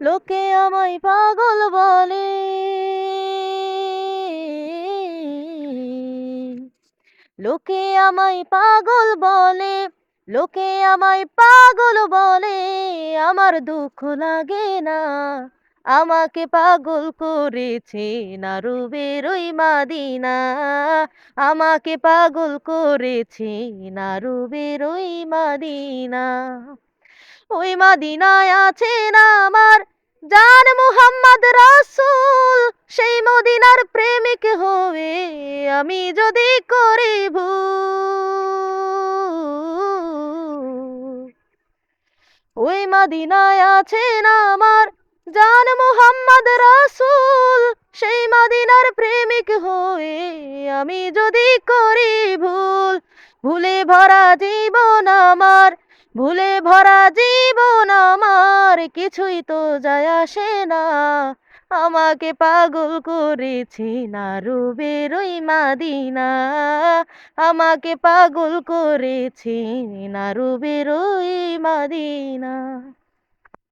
লোকে আমায় পাগল বলে, লোকে আমায় পাগল বলে, লোকে আমায় পাগল বলে, আমার দুঃখ লাগে না। আমাকে পাগল করেছে নারুবের ওই মাদিনা, আমাকে পাগল করেছে নারুবের ওই মাদিনা। ওই মাদিনায় আছেন আমার জান মুহাম্মদ রাসূল, সেই মদিনার প্রেমিক হয়ে আমি যদি করি ভুল। ওই মাদিনায় আছেন আমার জান মুহাম্মদ রাসূল, সেই মদিনার প্রেমিক হয়ে আমি যদি করি ভুল। ভুলে ভরা জীবন আমার, ভুলে ভরা জীবন আমার, কিছুই তো যায় আসে না। আমাকে পাগল করেছে নারুবের ওই মাদিনা, আমাকে পাগল করেছে নারুবের ওই মাদিনা।